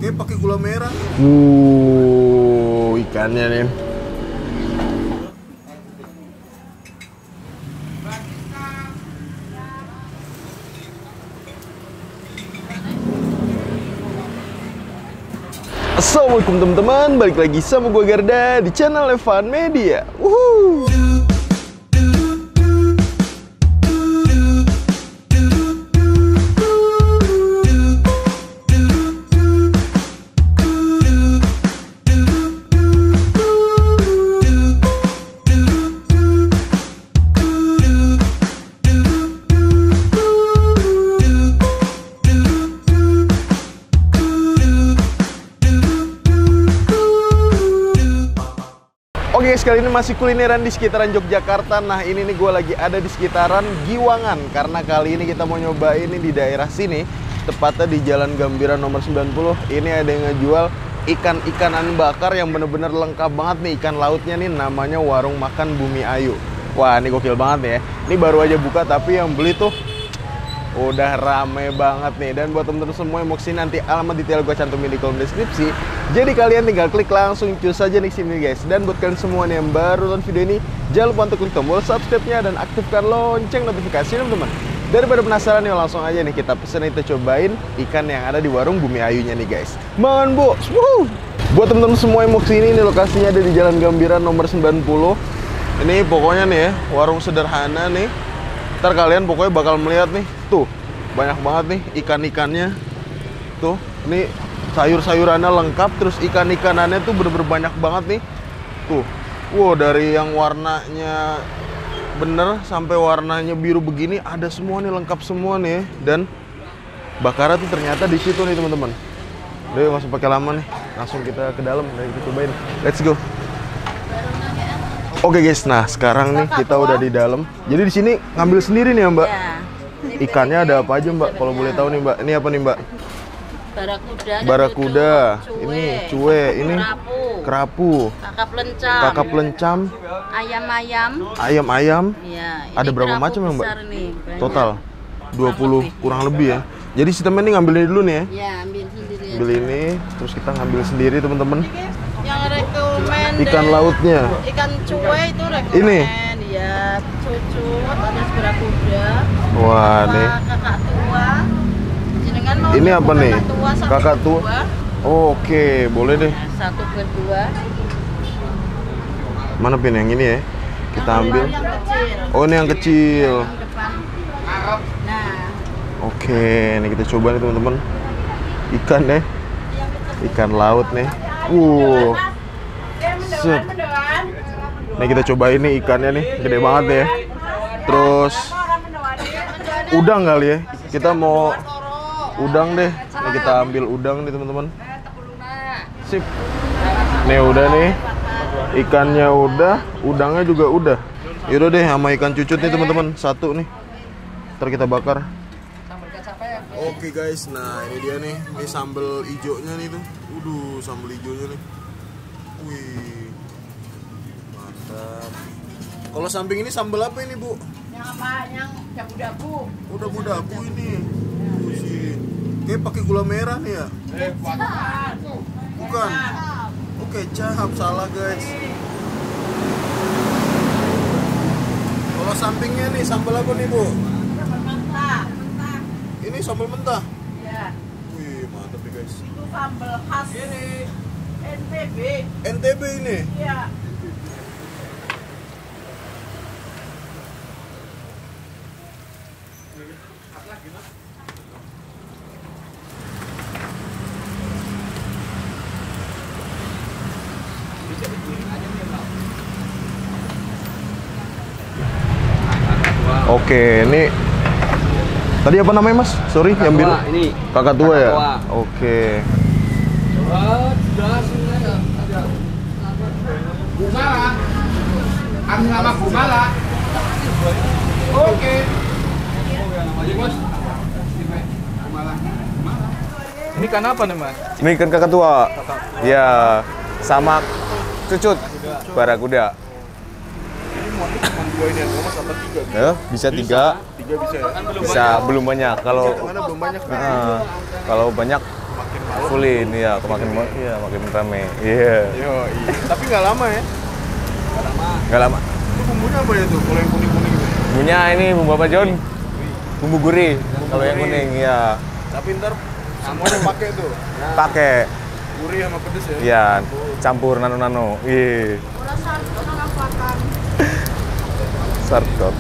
Kayak pakai gula merah. Ikannya nih. Assalamualaikum teman-teman, balik lagi sama gue Garda di channel Evan Media. Wuhuu. Oke guys, kali ini masih kulineran di sekitaran Yogyakarta. Nah ini nih gue lagi ada di sekitaran Giwangan. Karena kali ini kita mau nyobain ini di daerah sini, tepatnya di Jalan Gambira nomor 90. Ini ada yang ngejual ikan-ikanan bakar yang bener-bener lengkap banget nih. Ikan lautnya nih namanya Warung Makan Bumi Ayu. Wah ini gokil banget nih ya. Ini baru aja buka tapi yang beli tuh udah rame banget nih. Dan buat temen-temen semua yang mau kesini, nanti alamat detail gue cantumin di kolom deskripsi. Jadi kalian tinggal klik langsung cus aja nih sini guys. Dan buat kalian semua nih yang baru nonton video ini, jangan lupa untuk klik tombol subscribe-nya dan aktifkan lonceng notifikasinya teman-teman. Daripada penasaran nih, langsung aja nih kita pesen, kita cobain ikan yang ada di Warung Bumi Ayunya nih guys. Mangan bu. Buat temen-temen semua yang mau kesini, ini lokasinya ada di Jalan Gambira nomor 90. Ini pokoknya nih ya, warung sederhana nih. Ntar kalian pokoknya bakal melihat nih, tuh banyak banget nih ikan-ikannya. Tuh, ini sayur-sayurannya lengkap, terus ikan-ikanannya tuh bener-bener banyak banget nih. Tuh, wow, dari yang warnanya bener sampai warnanya biru begini ada semua nih, lengkap semua nih. Dan bakarnya tuh ternyata di situ nih teman-teman. Udah nggak usah pakai lama nih, langsung kita ke dalam dan kita cobain. Let's go. Oke guys, nah sekarang nih kita udah di dalam. Jadi di sini ngambil sendiri nih ya Mbak. Ya. Ikannya ada apa aja Mbak? Kalau boleh tahu nih Mbak. Ini apa nih Mbak? Barakuda. Barakuda. Ini cuwe. Ini kerapu. Kakap lencam. Ayam-ayam. Ayam-ayam. Ya, ada berapa macam ya Mbak? Nih, total 20 kurang lebih ya. Jadi sistemnya nih ngambilnya dulu nih ya. Ya, ambil sendiri. Ambil ini, terus kita ngambil sendiri teman-teman. Yang rekomen Ikan lautnya. Ikan cuwe itu rekomen. Ini. Ya, cucut, ada barakuda. Wah, nih. Kakak tua. Jenengan mau Ini apa nih? Kakak tua. Oke, boleh deh. Satu berdua. Mana pin yang ini ya? Kita ambil. Yang kecil. Oh, ini yang kecil. Yang depan. Nah. Oke, ini kita coba nih teman-teman. Ikan deh. Ikan laut nih. Set. Nih kita cobain nih ikannya nih, gede banget ya. Terus udang kali ya. Kita mau udang deh. Nih kita ambil udang nih teman-teman. Sip. Nih udah nih. Ikannya udah, udangnya juga udah. Yaudah deh sama ikan cucut nih teman-teman, satu nih. Ntar kita bakar. Oke guys, nah ini dia nih. Ini sambal hijaunya nih tuh. Sambal hijaunya nih. Wih, mantap. Kalau samping ini sambal apa ini Bu? Yang apa? Yang dabu-dabu. Oh, dabu-dabu ini. Sih. Kayak pakai gula merah nih ya? Bukan. Oh, kecap, salah guys. Kalau sampingnya nih sambal apa nih Bu? Sambal mentah. Ini sambal mentah. Ya. Wih, mantap nih guys. Itu sambal khas ini NTB. NTB ini. Iya. Oke, ini tadi apa namanya Mas? Sorry, kakak yang biru. Tua, ini Kakak tua ya? tua. Oke. Gumala. Kami nama Gumala. Oke. Ini ikan apa nih Mas? Ini ikan kakak tua. Ya, sama cucut barakuda. Dua ini ya, Mas, apa tiga? Ya, bisa tiga. Tiga bisa ya? Bisa belum banyak. Kalau Mana belum banyak. kalau banyak makin malam. fullin ya, makin rame. Iya. Yo, tapi nggak lama ya? Nggak lama. Itu bumbunya apa ya tuh? Kalau yang kuning-kuning itu? Bumbunya ini bumbu apa John? Bumbu gurih. Kalau yang kuning ya Tapi ntar semuanya pakai tuh. Nah, pakai. gurih sama pedes ya? Iya, campur nano-nano. Iya. Orang satu orang makan. Sarkot.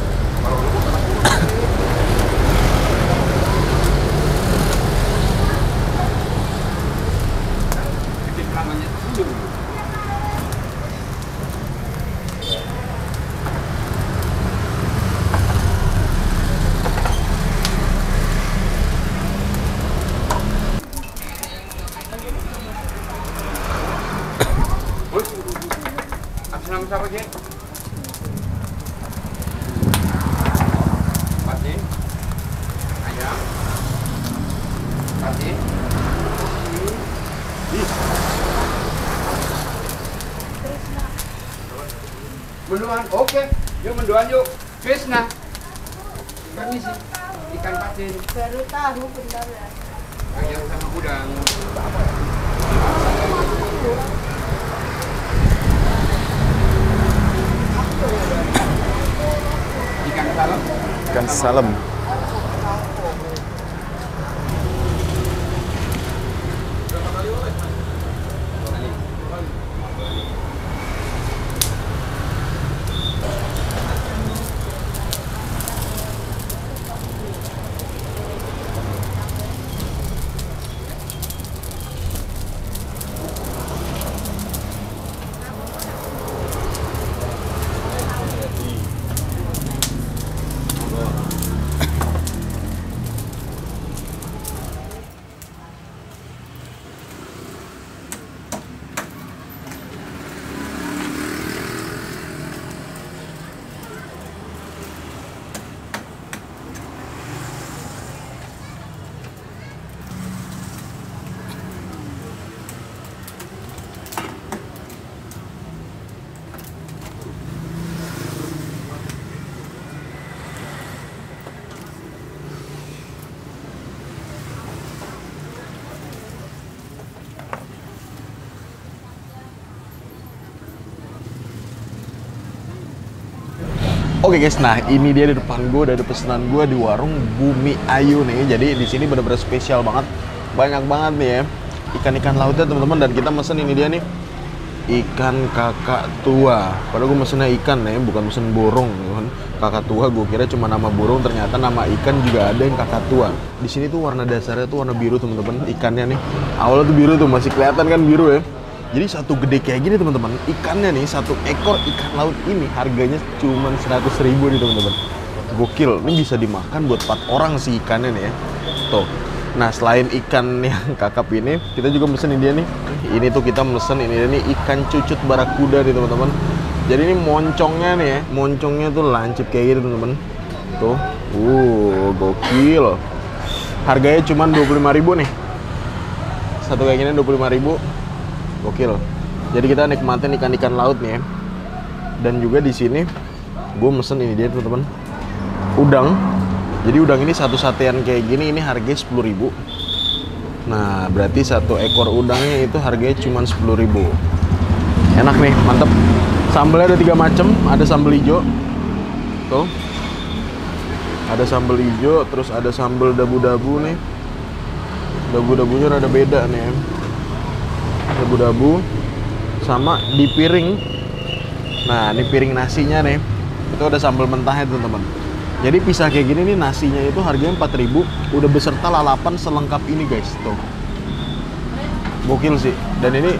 Bikin pelanggannya dulu. Habis nama siapa, Gen? Pati, ayam, pati, mendoan, oke, yuk mendoan yuk, Krishna, permisi, ikan patin, Baru tahu benar ya. ayam sama udang. Ikan salem. Ikan salem. Oke guys, nah ini dia di depan gue, udah ada pesanan gue di warung Bumi Ayu nih. Jadi di sini bener-bener spesial banget, banyak banget nih ya ikan-ikan lautnya teman-teman. Dan kita mesen ini dia nih, ikan kakak tua. Padahal gue mesennya ikan ya, bukan mesen borong kan. Kakak tua gue kira cuma nama burung, ternyata nama ikan juga ada yang kakak tua. Di sini tuh warna dasarnya tuh warna biru teman-teman. Ikannya nih awalnya tuh biru tuh, masih kelihatan kan biru ya. Jadi satu gede kayak gini teman-teman, ikannya nih, satu ekor ikan laut ini harganya cuma 100.000 nih teman-teman. Gokil, ini bisa dimakan buat 4 orang sih ikannya nih ya. Tuh. Nah selain ikan yang kakap ini, kita juga mesen dia nih. Ini tuh kita mesen ini dia nih, ikan cucut barakuda nih teman-teman. Jadi ini moncongnya nih ya, moncongnya tuh lancip kayak gitu teman-teman. Tuh, gokil. Harganya cuma 25.000 nih. Satu kayak gini 25.000. Gokil. Jadi kita nikmatin ikan-ikan laut nih ya. Dan juga di sini gue mesen ini dia teman-teman, udang. Jadi udang ini satu satean kayak gini ini harganya 10.000. Nah berarti satu ekor udangnya itu harganya cuma 10.000. Enak nih, mantep. Sambalnya ada 3 macam, ada sambal hijau. Tuh. Ada sambal hijau, terus ada sambal dabu-dabu nih. Dabu-dabunya rada beda nih ya. Dabu-dabu sama di piring. Nah ini piring nasinya nih, itu ada sambal mentahnya teman-teman. Jadi pisah kayak gini nih, nasinya itu harganya 4.000, udah beserta lalapan selengkap ini guys. Tuh gokil sih. Dan ini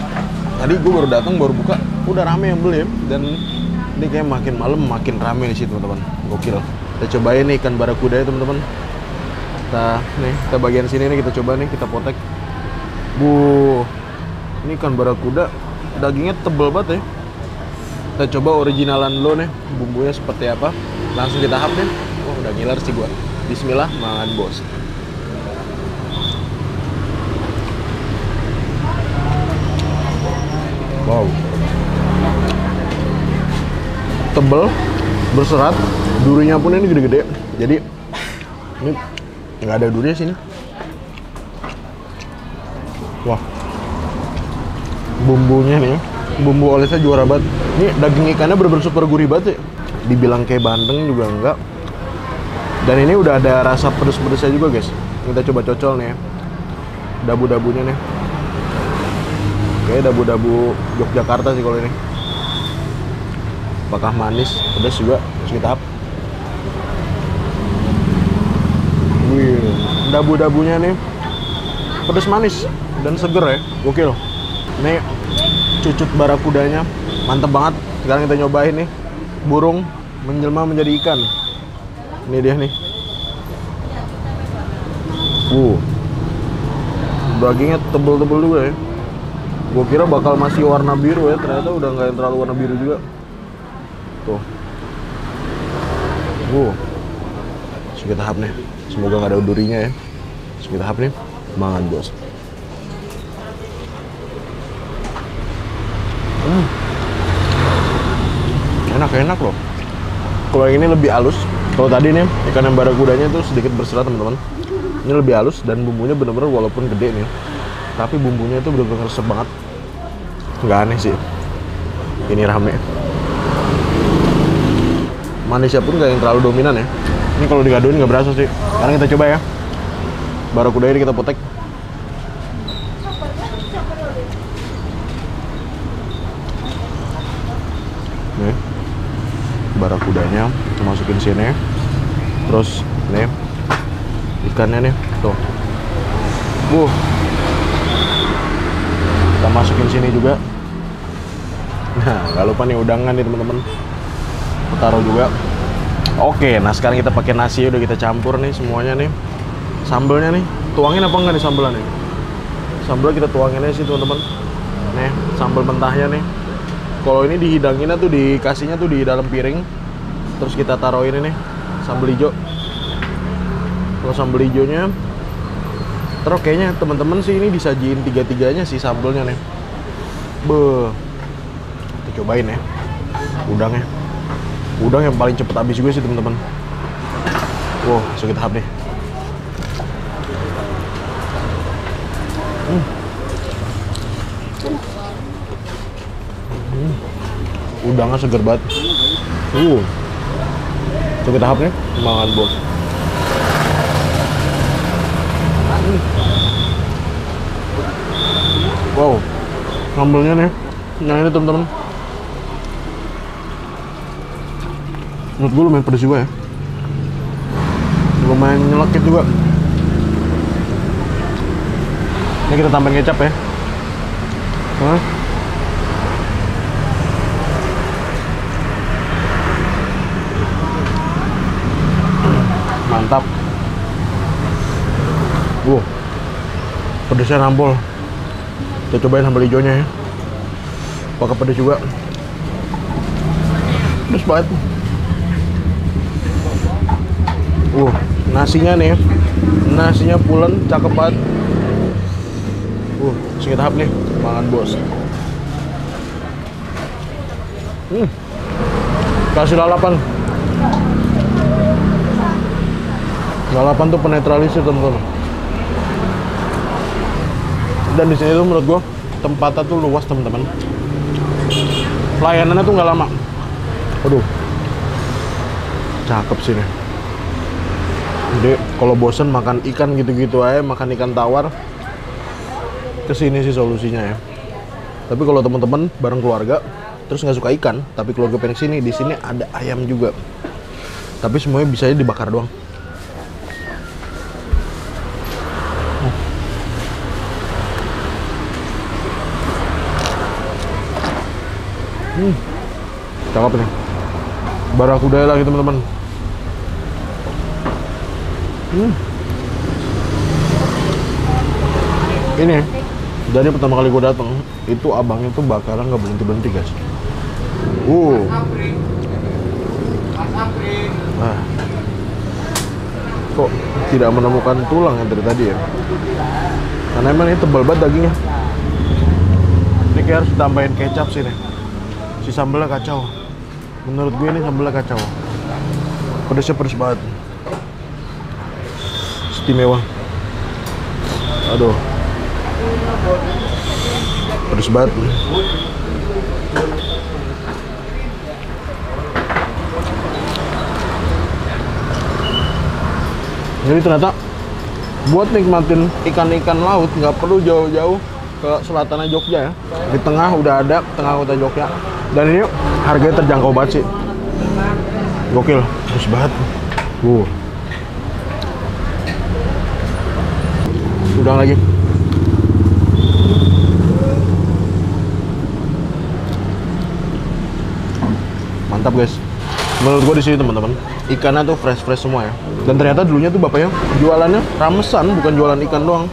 tadi gue baru datang, baru buka, udah rame yang beli ya. Dan ini kayak makin malam makin rame di sini teman-teman. Gokil. Kita cobain nih ikan barakuda ya teman-teman. Kita bagian sini nih, kita coba nih, kita potek. Ini ikan barakuda, dagingnya tebel banget ya. Kita coba originalan dulu nih, bumbunya seperti apa. Langsung kita hap nih. Oh, udah ngiler sih gua. Bismillah, makan bos. Wow. Tebel, berserat, durinya pun ini gede-gede. Jadi ini nggak ada durinya sini. Wah, bumbunya nih, bumbu olesnya juara banget. Ini daging ikannya bener-bener super gurih banget ya. Dibilang kayak bandeng juga enggak. Dan ini udah ada rasa pedes-pedesnya juga guys. Kita coba cocol nih ya. Dabu-dabunya nih. Kayak dabu-dabu Yogyakarta sih kalau ini. Apakah manis, pedas juga, terus kita up. Wih, dabu-dabunya nih pedas manis dan seger ya, gokil. Ini cucut barakudanya, mantep banget. Sekarang kita nyobain nih, burung menjelma menjadi ikan. Ini dia nih. Dagingnya tebel-tebel juga ya. Gue kira bakal masih warna biru ya, ternyata udah nggak yang terlalu warna biru juga. Tuh. Kita tahap nih. Semoga nggak ada durinya ya. Kita tahap nih. Mangan bos. Enak loh. Kalau yang ini lebih halus. Kalau tadi nih ikan yang barakudanya tuh sedikit berserat teman-teman. Ini lebih halus dan bumbunya bener-bener walaupun gede nih, tapi bumbunya itu bener-bener resep banget. Nggak aneh sih. Ini rame. Manisnya pun nggak yang terlalu dominan ya. Ini kalau digadoin nggak berasa sih. Sekarang kita coba ya. Barakuda ini kita potek. Nih, barakudanya kita masukin sini. Terus nih ikannya nih, tuh. Kita masukin sini juga. Nah, nggak lupa nih udangan nih teman-teman. Kita taruh juga. Oke, nah sekarang kita pakai nasi udah kita campur nih semuanya nih. Sambelnya nih, tuangin apa enggak nih sambelnya nih? Sambelnya kita tuangin aja sih teman-teman. Nih, sambal mentahnya nih. Kalau ini dihidanginnya tuh dikasihnya tuh di dalam piring. Terus kita taruhin ini nih, sambal hijau. Kalau sambal hijaunya, terus kayaknya teman-teman sih ini disajiin tiga-tiganya sih sambelnya nih. Kita cobain ya, udangnya. Udang yang paling cepet habis juga sih teman-teman. Wow, langsung kita tahap nih. Udangnya seger banget. Langsung kita tahap nih, makan bos. Wow, sambelnya nih, yang ini teman-teman. Menurut gue lumayan pedas juga ya. Lumayan nyelekit juga. Ini kita tambahin kecap ya. Mantap. Pedasnya nampol. Kita cobain sambal hijaunya ya. Pakai pedas juga. Pedas banget. Nasinya nih, nasinya pulen, cakep banget. Sedikit tahap nih, makan bos. Kasih lalapan. Lalapan tuh penetralisir teman-teman. Dan di sini tuh menurut gua tempatnya tuh luas teman-teman. Pelayanannya tuh nggak lama. Cakep sih nih. Jadi kalau bosen makan ikan gitu-gitu aja, makan ikan tawar, kesini sih solusinya ya. Tapi kalau teman-teman bareng keluarga terus nggak suka ikan, tapi keluarga pengen sini, di sini ada ayam juga. Tapi semuanya bisa aja dibakar doang. Cakep nih. Barakuda lagi teman-teman. Ini dari pertama kali gue datang itu abangnya tuh bakaran nggak berhenti guys. Kok tidak menemukan tulang yang dari tadi ya? Karena emang ini tebal banget dagingnya. Ini kayak harus ditambahin kecap sih nih. Si sambelnya kacau. Menurut gue ini sambelnya kacau. Pedasnya pedas banget. Istimewa. Aduh. Pedes banget. Jadi ternyata buat nikmatin ikan-ikan laut nggak perlu jauh-jauh ke selatannya Jogja ya. Di tengah udah ada, tengah kota Jogja. Dan ini harganya terjangkau banget sih. Gokil, terus banget. Udang lagi. Mantap guys. Menurut gua di sini teman-teman, ikannya tuh fresh semua ya. Dan ternyata dulunya tuh bapaknya jualannya ramesan, bukan jualan ikan doang.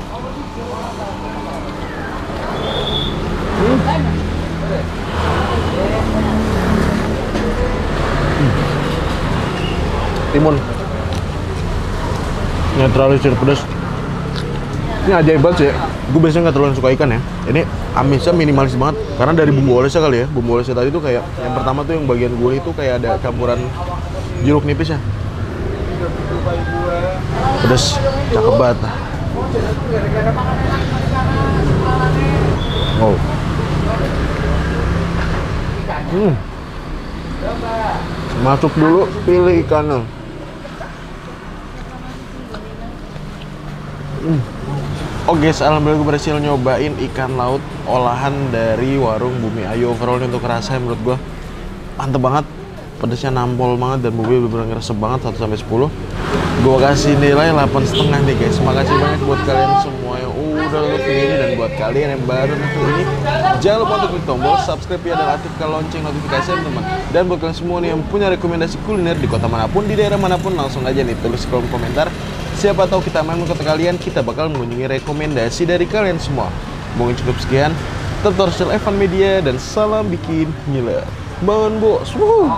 Timun. Netralisir pedas. Ini ajaib banget sih ya. Gue biasanya nggak terlalu suka ikan ya. Ini amisnya minimalis banget. Karena dari bumbu olesnya kali ya. Bumbu olesnya tadi tuh kayak yang pertama tuh yang bagian gurih itu kayak ada campuran jeruk nipis ya. Pedas, cakep banget. Wow. Masuk dulu, pilih ikannya. Oke, alhamdulillah gue berhasil nyobain ikan laut olahan dari warung Bumi Ayu. Overall untuk rasanya menurut gue mantep banget, pedasnya nampol banget dan bumbunya bener-bener ngeresep banget. 1-10 gue kasih nilai 8,5 nih guys. Makasih banyak buat kalian semua yang udah nonton video ini, dan buat kalian yang baru nonton ini jangan lupa untuk klik tombol subscribe ya, dan aktifkan lonceng notifikasi teman-teman. Dan buat kalian semua nih yang punya rekomendasi kuliner di kota manapun, di daerah manapun, langsung aja nih tulis kolom komentar. Siapa tahu kita main ke kota kalian, kita bakal mengunjungi rekomendasi dari kalian semua. Mungkin cukup sekian. Tetap terus Evan Media dan salam bikin ngiler. Bangun bos. Woo.